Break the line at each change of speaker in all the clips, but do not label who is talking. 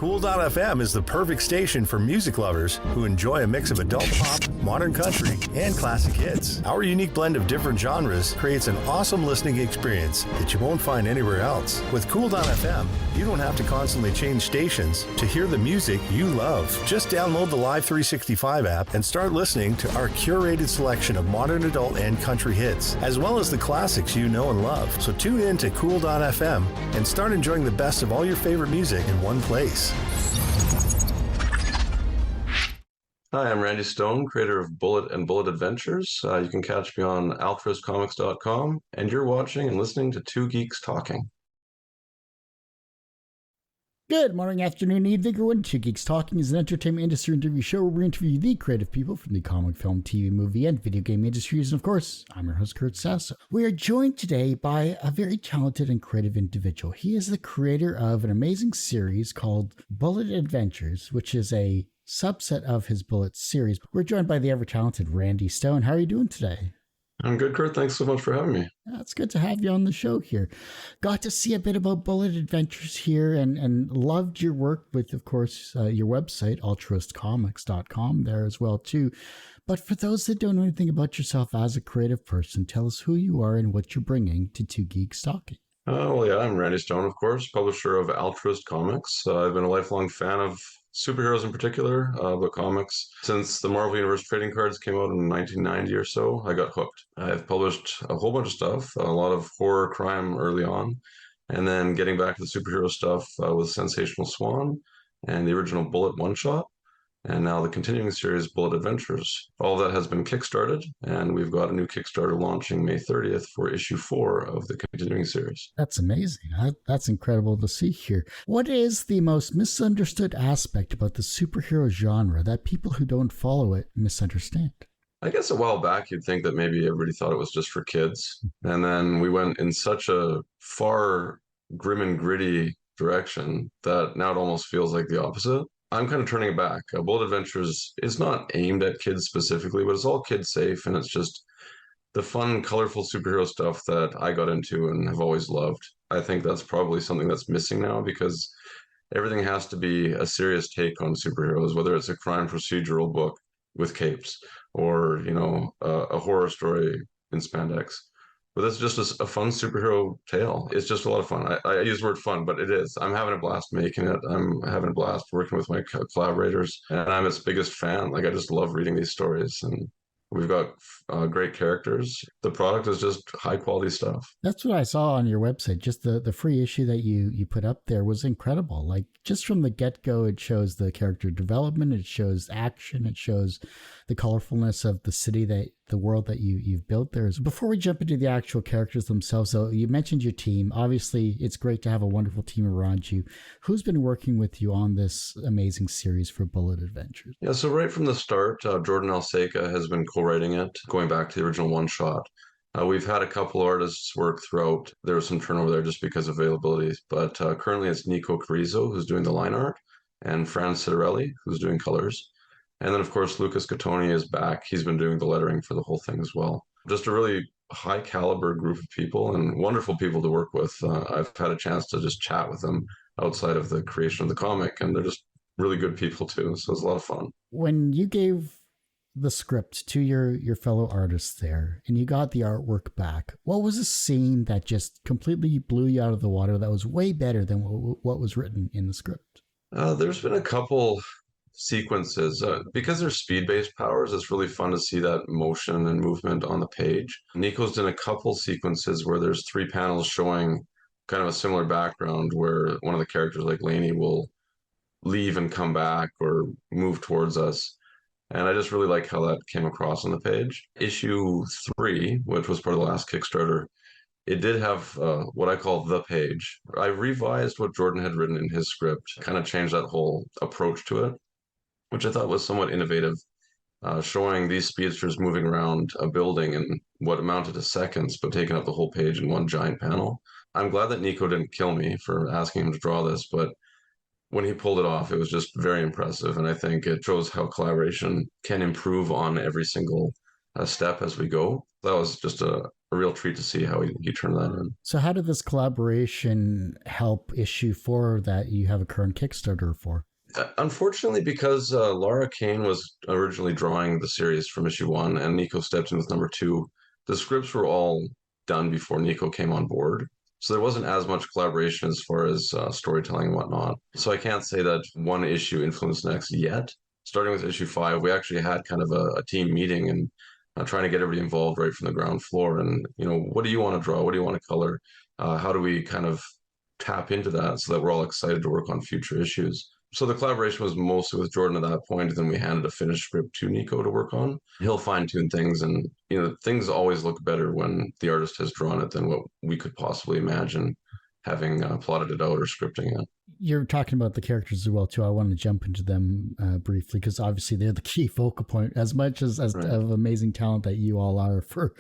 Cool.fm is the perfect station for music lovers who enjoy a mix of adult pop, modern country, and classic hits. Our unique blend of different genres creates an awesome listening experience that you won't find anywhere else. With Cool.fm, you don't have to constantly change stations to hear the music you love. Just download the Live 365 app and start listening to our curated selection of modern adult and country hits, as well as the classics you know and love. So tune in to Cool.fm and start enjoying the best of all your favorite music in one place.
Hi, I'm Randy Stone, creator of Bullet and Bullet Adventures. You can catch me on altruistcomics.com, and you're watching and listening to Two Geeks Talking.
Good morning, afternoon, evening, everyone. Two Geeks Talking is an entertainment industry interview show where we interview the creative people from the comic, film, TV, movie, and video game industries. And of course, I'm your host, Kurt Sasso. We are joined today by a very talented and creative individual. He is the creator of an amazing series called Bullet Adventures, which is a subset of his Bullet series. We're joined by the ever-talented Randy Stone. How are you doing today?
I'm good, Kurt. Thanks so much for having me.
It's good to have you on the show here. Got to see a bit about Bullet Adventures here and loved your work with, of course, your website, altruistcomics.com there as well, too. But for those that don't know anything about yourself as a creative person, tell us who you are and what you're bringing to Two Geeks Talking.
I'm Randy Stone, of course, publisher of Altruist Comics. I've been a lifelong fan of superheroes in particular, but comics. Since the Marvel Universe trading cards came out in 1990 or so, I got hooked. I've published a whole bunch of stuff, a lot of horror crime early on, and then getting back to the superhero stuff with Sensational Swan and the original Bullet one-shot, and now the continuing series Bullet Adventures. All of that has been kickstarted, and we've got a new Kickstarter launching May 30th for issue 4 of the continuing series.
That's amazing. That's incredible to see here. What is the most misunderstood aspect about the superhero genre that people who don't follow it misunderstand?
I guess a while back you'd think that maybe everybody thought it was just for kids, and then we went in such a far grim and gritty direction that now it almost feels like the opposite. I'm kind of turning it back. Bullet Adventures is not aimed at kids specifically, but it's all kid safe, and it's just the fun, colorful superhero stuff that I got into and have always loved. I think that's probably something that's missing now because everything has to be a serious take on superheroes, whether it's a crime procedural book with capes or, a horror story in spandex. But it's just a fun superhero tale. It's just a lot of fun. I use the word fun, but it is. I'm having a blast making it. I'm having a blast working with my collaborators, and I'm its biggest fan. Like, I just love reading these stories, and we've got great characters. The product is just high quality stuff.
That's what I saw on your website. Just the free issue that you put up there was incredible. Like, just from the get-go, it shows the character development, it shows action, it shows the colorfulness of the city, the world that you've built there. Before we jump into the actual characters themselves, though, you mentioned your team. Obviously, it's great to have a wonderful team around you. Who's been working with you on this amazing series for Bullet Adventures?
Yeah, so right from the start, Jordan Alseca has been co-writing it, going back to the original one-shot. We've had a couple artists work throughout. There was some turnover there just because of availability, but currently it's Nico Carrizo, who's doing the line art, and Fran Citarelli, who's doing colors. And then, of course, Lucas Catoni is back. He's been doing the lettering for the whole thing as well. Just a really high caliber group of people and wonderful people to work with. I've had a chance to just chat with them outside of the creation of the comic, and they're just really good people too. So it's a lot of fun.
When you gave the script to your fellow artists there and you got the artwork back, what was a scene that just completely blew you out of the water that was way better than what was written in the script?
There's been a couple sequences. Because they're speed-based powers, it's really fun to see that motion and movement on the page. Nico's done a couple sequences where there's 3 panels showing kind of a similar background where one of the characters, like Lainey, will leave and come back or move towards us. And I just really like how that came across on the page. Issue 3, which was part of the last Kickstarter, it did have what I call the page. I revised what Jordan had written in his script, kind of changed that whole approach to it, which I thought was somewhat innovative, showing these speedsters moving around a building in what amounted to seconds, but taking up the whole page in one giant panel. I'm glad that Nico didn't kill me for asking him to draw this, but when he pulled it off, it was just very impressive. And I think it shows how collaboration can improve on every single a step as we go. That was just a real treat to see how he turned that in.
So how did this collaboration help issue 4 that you have a current Kickstarter for?
Unfortunately, because Laura Kane was originally drawing the series from issue 1 and Nico stepped in with number 2, the scripts were all done before Nico came on board. So there wasn't as much collaboration as far as storytelling and whatnot. So I can't say that one issue influenced next yet. Starting with issue 5, we actually had kind of a team meeting and trying to get everybody involved right from the ground floor. And, what do you want to draw? What do you want to color? How do we kind of tap into that so that we're all excited to work on future issues? So the collaboration was mostly with Jordan at that point, and then we handed a finished script to Nico to work on. He'll fine tune things, and things always look better when the artist has drawn it than what we could possibly imagine having plotted it out or scripting it.
You're talking about the characters as well too. I want to jump into them briefly because obviously they're the key focal point. As much as
Right.
of amazing talent that you all are for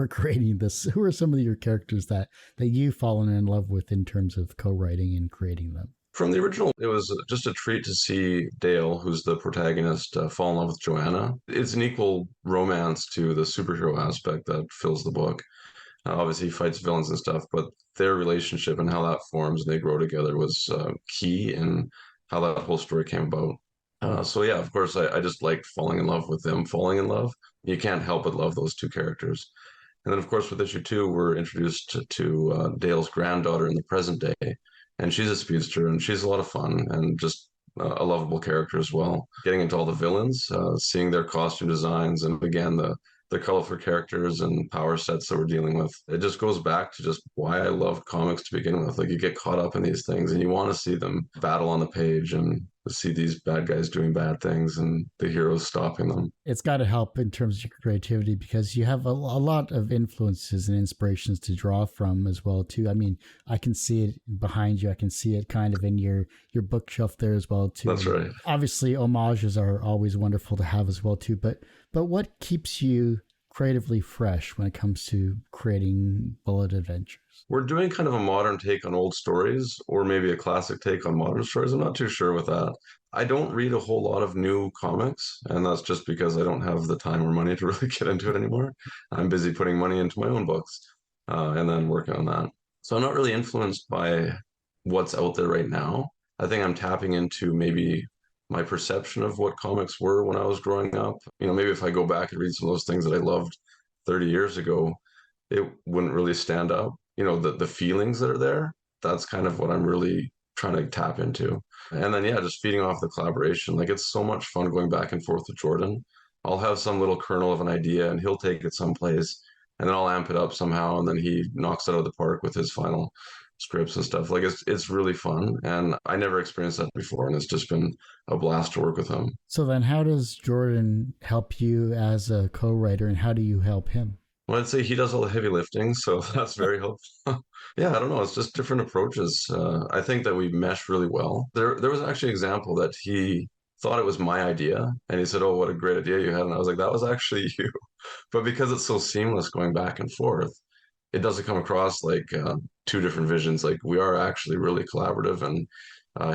creating this, who are some of your characters that you've fallen in love with in terms of co-writing and creating them?
From the original, it was just a treat to see Dale, who's the protagonist, fall in love with Joanna. It's an equal romance to the superhero aspect that fills the book. Obviously, he fights villains and stuff, but their relationship and how that forms and they grow together was key in how that whole story came about. So yeah, of course, I just liked falling in love with them falling in love. You can't help but love those two characters. And then, of course, with issue 2, we're introduced to Dale's granddaughter in the present day, and she's a speedster, and she's a lot of fun and just a lovable character as well. Getting into all the villains, seeing their costume designs, and again the colorful characters and power sets that we're dealing with. It just goes back to just why I love comics to begin with. Like, you get caught up in these things and you want to see them battle on the page and see these bad guys doing bad things and the heroes stopping them.
It's got to help in terms of your creativity because you have a lot of influences and inspirations to draw from as well too. I mean, I can see it behind you. I can see it kind of in your bookshelf there as well too.
That's right.
Obviously, homages are always wonderful to have as well too. But what keeps you creatively fresh when it comes to creating bullet adventures?
We're doing kind of a modern take on old stories, or maybe a classic take on modern stories. I'm not too sure with that. I don't read a whole lot of new comics, and that's just because I don't have the time or money to really get into it anymore. I'm busy putting money into my own books and then working on that. So I'm not really influenced by what's out there right now. I think I'm tapping into maybe my perception of what comics were when I was growing up. Maybe if I go back and read some of those things that I loved 30 years ago, it wouldn't really stand up. The feelings that are there, that's kind of what I'm really trying to tap into. And then, yeah, just feeding off the collaboration. Like, it's so much fun going back and forth with Jordan. I'll have some little kernel of an idea and he'll take it someplace and then I'll amp it up somehow. And then he knocks it out of the park with his final scripts and stuff. Like, it's really fun. And I never experienced that before. And it's just been a blast to work with him.
So then how does Jordan help you as a co-writer and how do you help him?
Well, I'd say he does all the heavy lifting, so that's very helpful. Yeah, I don't know. It's just different approaches. I think that we mesh really well. There was actually an example that he thought it was my idea, and he said, "Oh, what a great idea you had!" And I was like, "That was actually you." But because it's so seamless going back and forth, it doesn't come across like two different visions. Like, we are actually really collaborative and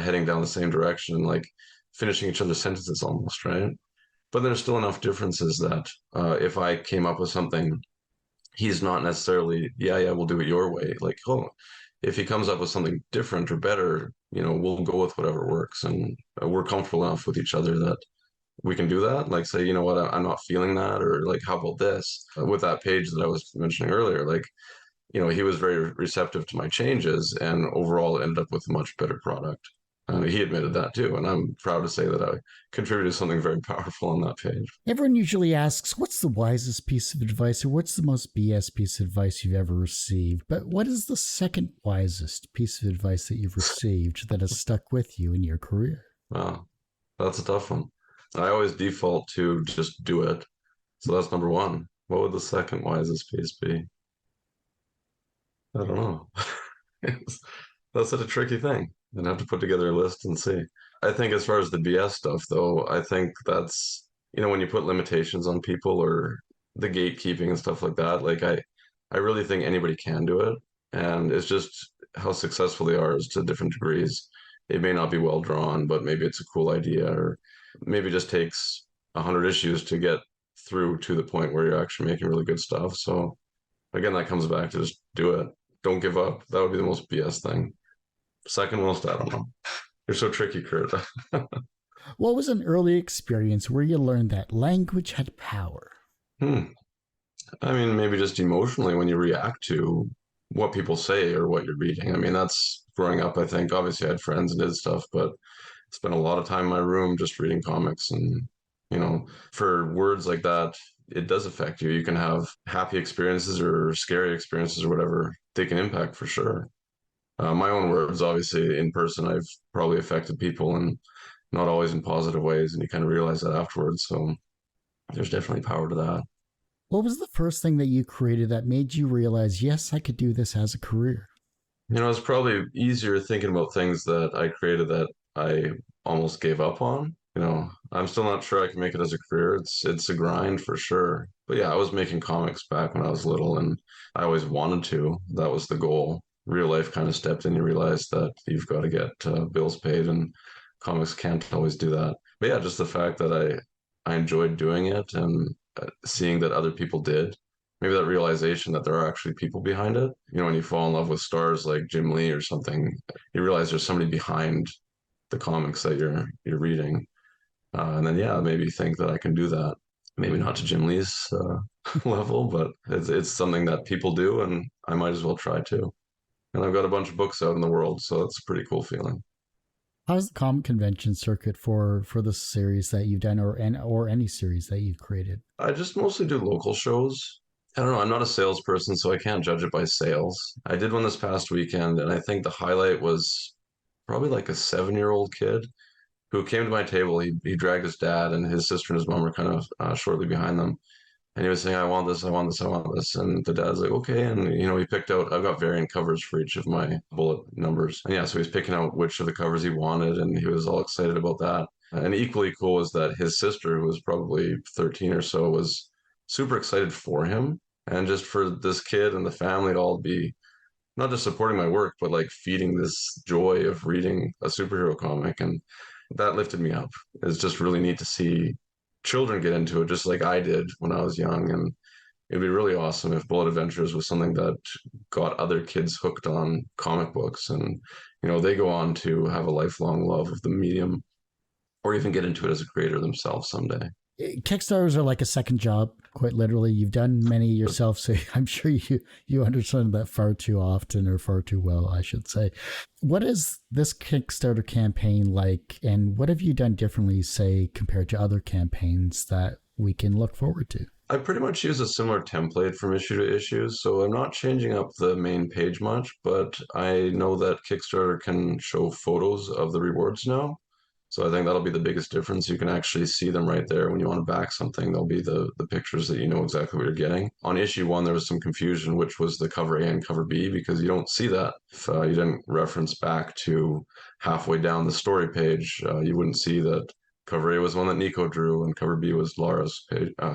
heading down the same direction, like finishing each other's sentences almost, right? But there's still enough differences that if I came up with something, he's not necessarily, yeah, we'll do it your way. Like, oh, if he comes up with something different or better, we'll go with whatever works. And we're comfortable enough with each other that we can do that. Like, say, you know what, I'm not feeling that. Or like, how about this? With that page that I was mentioning earlier, like, he was very receptive to my changes and overall ended up with a much better product. He admitted that too, and I'm proud to say that I contributed something very powerful on that page.
Everyone usually asks, what's the wisest piece of advice or what's the most BS piece of advice you've ever received? But what is the second wisest piece of advice that you've received that has stuck with you in your career?
Wow, that's a tough one. I always default to just do it. So that's number one. What would the second wisest piece be? I don't know. That's such a tricky thing. And have to put together a list and see. I think as far as the BS stuff, though, I think that's, when you put limitations on people or the gatekeeping and stuff like that, like I really think anybody can do it. And it's just how successful they are is to different degrees. It may not be well drawn, but maybe it's a cool idea, or maybe it just takes 100 issues to get through to the point where you're actually making really good stuff. So again, that comes back to just do it. Don't give up. That would be the most BS thing. Second most, I don't know. You're so tricky, Kurt.
What was an early experience where you learned that language had power?
Hmm. I mean, maybe just emotionally when you react to what people say or what you're reading. I mean, that's growing up, I think. Obviously, I had friends and did stuff, but spent a lot of time in my room just reading comics. And, for words like that, it does affect you. You can have happy experiences or scary experiences or whatever. They can impact for sure. My own words, obviously, in person, I've probably affected people and not always in positive ways. And you kind of realize that afterwards. So there's definitely power to that.
What was the first thing that you created that made you realize, yes, I could do this as a career?
It's probably easier thinking about things that I created that I almost gave up on. I'm still not sure I can make it as a career. It's a grind for sure. But yeah, I was making comics back when I was little, and I always wanted to. That was the goal. Real life kind of stepped in. You realize that you've got to get bills paid, and comics can't always do that. But yeah, just the fact that I enjoyed doing it and seeing that other people did, maybe that realization that there are actually people behind it. When you fall in love with stars like Jim Lee or something, you realize there's somebody behind the comics that you're reading, and then yeah, maybe think that I can do that. Maybe not to Jim Lee's level, but it's something that people do, and I might as well try to. And I've got a bunch of books out in the world, so it's a pretty cool feeling.
How's the comic convention circuit for the series that you've done, or any series that you've created?
I just mostly do local shows. I don't know. I'm not a salesperson, so I can't judge it by sales. I did one this past weekend, and I think the highlight was probably like a 7-year-old kid who came to my table. He dragged his dad, and his sister and his mom were kind of shortly behind them. And he was saying, I want this, I want this, I want this. And the dad's like, okay. And, he picked out, I've got variant covers for each of my bullet numbers. And yeah, so he's picking out which of the covers he wanted. And he was all excited about that. And equally cool was that his sister, who was probably 13 or so, was super excited for him. And just for this kid and the family to all be not just supporting my work, but like feeding this joy of reading a superhero comic. And that lifted me up. It's just really neat to see children get into it, just like I did when I was young. And it'd be really awesome if Bullet Adventures was something that got other kids hooked on comic books. And, they go on to have a lifelong love of the medium or even get into it as a creator themselves someday.
Kickstarters are like a second job, quite literally. You've done many yourself, so I'm sure you understand that far too often, or far too well, I should say. What is this Kickstarter campaign like, and what have you done differently, say, compared to other campaigns that we can look forward to?
I pretty much use a similar template from issue to issue, so I'm not changing up the main page much, but I know that Kickstarter can show photos of the rewards now. So I think that'll be the biggest difference. You can actually see them right there when you want to back something. There'll be the pictures that you know exactly what you're getting. On issue 1, there was some confusion, which was the cover A and cover B, because you don't see that. If you didn't reference back to halfway down the story page, you wouldn't see that cover A was one that Nico drew and cover B was Laura's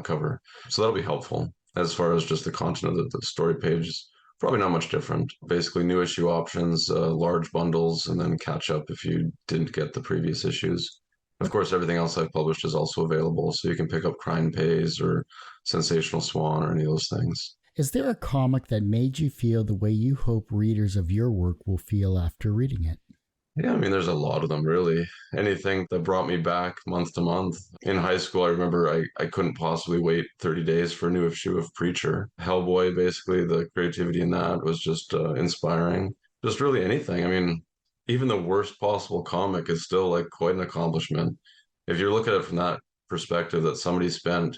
cover. So that'll be helpful. As far as just the content of the story pages, probably not much different. Basically, new issue options, large bundles, and then catch up if you didn't get the previous issues. Of course, everything else I've published is also available, so you can pick up Crime Pays or Sensational Swan or any of those things.
Is there a comic that made you feel the way you hope readers of your work will feel after reading it?
Yeah, I mean, there's a lot of them, really. Anything that brought me back month to month. In high school, I remember I couldn't possibly wait 30 days for a new issue of Preacher. Hellboy, basically, the creativity in that was just inspiring. Just really anything. I mean, even the worst possible comic is still like quite an accomplishment. If you look at it from that perspective, that somebody spent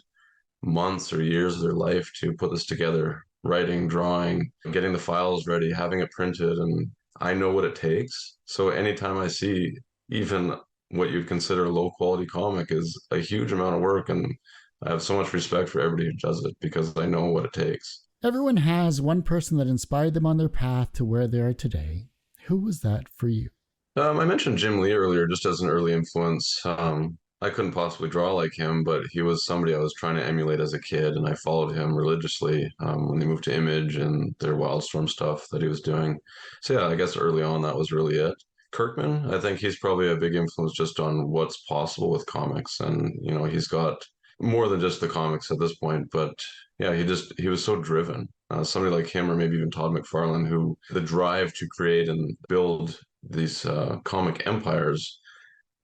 months or years of their life to put this together, writing, drawing, getting the files ready, having it printed, and I know what it takes. So anytime I see even what you'd consider a low quality comic is a huge amount of work, and I have so much respect for everybody who does it because I know what it takes.
Everyone has one person that inspired them on their path to where they are today. Who was that for you?
I mentioned Jim Lee earlier just as an early influence. I couldn't possibly draw like him, but he was somebody I was trying to emulate as a kid, and I followed him religiously when they moved to Image and their Wildstorm stuff that he was doing. So yeah, I guess early on that was really it. Kirkman, I think he's probably a big influence just on what's possible with comics, and he's got more than just the comics at this point, but yeah, he was so driven. Somebody like him, or maybe even Todd McFarlane, who the drive to create and build these comic empires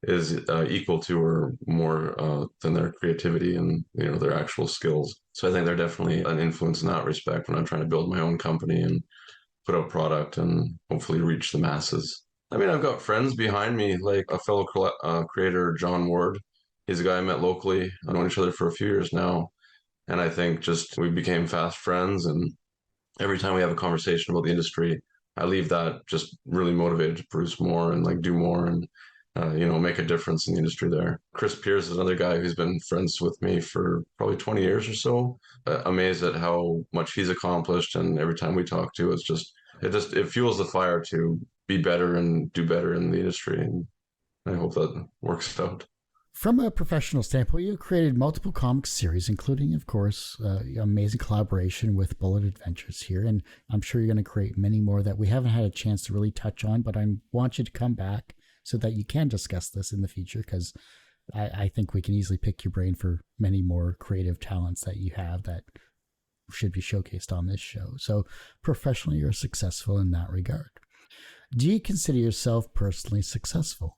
is equal to or more than their creativity and their actual skills. So I think they're definitely an influence in that respect when I'm trying to build my own company and put out product and hopefully reach the masses. I mean, I've got friends behind me, like a fellow creator, John Ward. He's a guy I met locally. I've known each other for a few years now. And I think just we became fast friends. And every time we have a conversation about the industry, I leave that just really motivated to produce more and like do more and, make a difference in the industry there. Chris Pierce is another guy who's been friends with me for probably 20 years or so. Amazed at how much he's accomplished. And every time we talk to, it fuels the fire to be better and do better in the industry. And I hope that works out.
From a professional standpoint, you created multiple comic series, including, of course, amazing collaboration with Bullet Adventures here. And I'm sure you're going to create many more that we haven't had a chance to really touch on, but I want you to come back so that you can discuss this in the future, because I think we can easily pick your brain for many more creative talents that you have that should be showcased on this show. So professionally, you're successful in that regard. Do you consider yourself personally successful?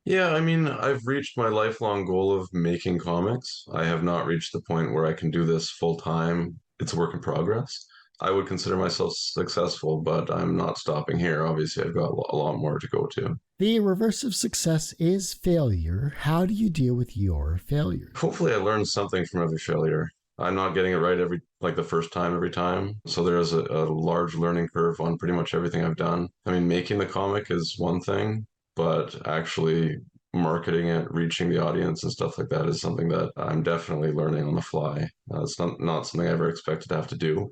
Yeah, I mean, I've reached my lifelong goal of making comics. I have not reached the point where I can do this full time. It's a work in progress. I would consider myself successful, but I'm not stopping here. Obviously, I've got a lot more to go to.
The reverse of success is failure. How do you deal with your failure?
Hopefully, I learned something from every failure. I'm not getting it right the first time every time. So there's a large learning curve on pretty much everything I've done. I mean, making the comic is one thing, but actually marketing it, reaching the audience and stuff like that is something that I'm definitely learning on the fly. It's not something I ever expected to have to do.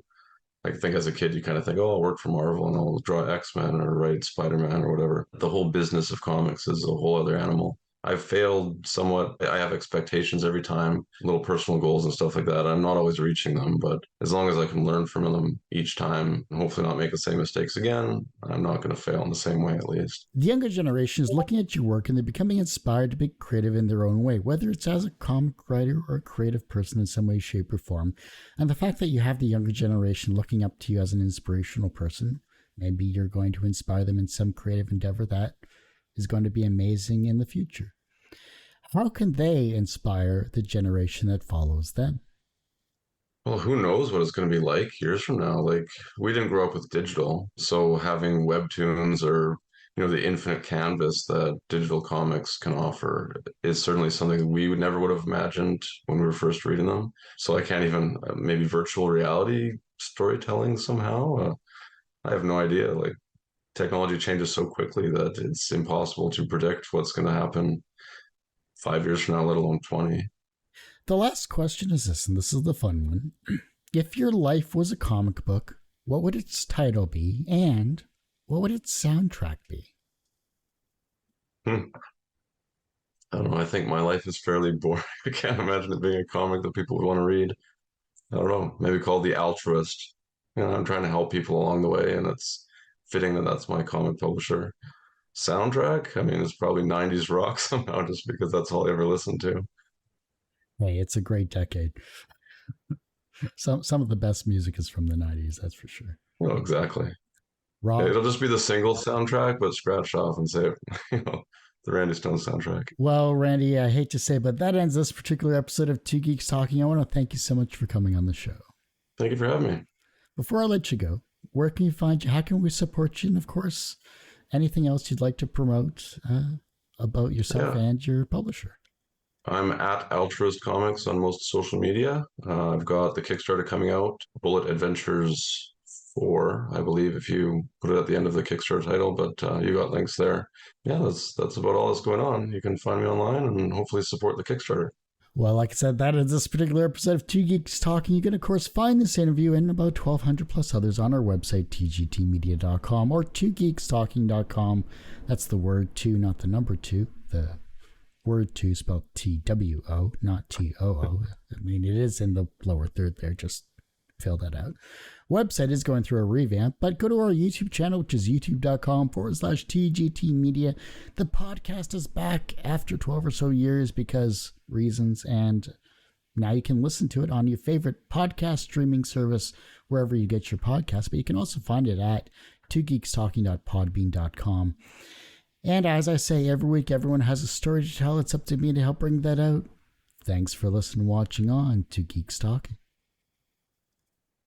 I think as a kid, you kind of think, oh, I'll work for Marvel and I'll draw X-Men or write Spider-Man or whatever. The whole business of comics is a whole other animal. I've failed somewhat. I have expectations every time, little personal goals and stuff like that. I'm not always reaching them, but as long as I can learn from them each time and hopefully not make the same mistakes again, I'm not going to fail in the same way at least.
The younger generation is looking at your work and they're becoming inspired to be creative in their own way, whether it's as a comic writer or a creative person in some way, shape, or form. And the fact that you have the younger generation looking up to you as an inspirational person, maybe you're going to inspire them in some creative endeavor that is going to be amazing in the future. How can they inspire the generation that follows them?
Well, who knows what it's going to be like years from now? Like, we didn't grow up with digital, so having webtoons or the infinite canvas that digital comics can offer is certainly something we never would have imagined when we were first reading them. So I can't even maybe virtual reality storytelling somehow. I have no idea. Like, technology changes so quickly that it's impossible to predict what's going to happen 5 years from now, let alone 20.
The last question is this, and this is the fun one. If your life was a comic book, what would its title be, and what would its soundtrack be?
I don't know. I think my life is fairly boring. I can't imagine it being a comic that people would want to read. I don't know. Maybe called The Altruist. I'm trying to help people along the way, and it's fitting that that's my comic publisher. Soundtrack, I mean, it's probably 90s rock somehow, just because that's all I ever listened to.
Hey, it's a great decade. Some of the best music is from the 90s, that's for sure.
Oh, exactly.
Rob,
it'll just be the single soundtrack, but scratched off and say, the Randy Stone soundtrack.
Well, Randy, I hate to say, but that ends this particular episode of Two Geeks Talking. I want to thank you so much for coming on the show.
Thank you for having me. Before
I let you go, where can you find you? How can we support you? And of course, anything else you'd like to promote about yourself and your publisher?
I'm at Altruist Comics on most social media. I've got the Kickstarter coming out, Bullet Adventures 4, I believe, if you put it at the end of the Kickstarter title, but you got links there. Yeah, that's about all that's going on. You can find me online and hopefully support the Kickstarter.
Well, like I said, that is this particular episode of Two Geeks Talking. You can, of course, find this interview and about 1,200 plus others on our website, tgtmedia.com or twogeekstalking.com. That's the word two, not the number two. The word two spelled T-W-O, not T-O-O. I mean, it is in the lower third there. Just fill that out. Website is going through a revamp, but go to our YouTube channel, which is youtube.com/TGT Media. The podcast is back after 12 or so years because reasons, and Now you can listen to it on your favorite podcast streaming service, wherever you get your podcasts, but you can also find it at twogeekstalking.podbean.com. And as I say every week, everyone has a story to tell. It's up to me to help bring that out. Thanks for listening and watching on to Geeks Talking.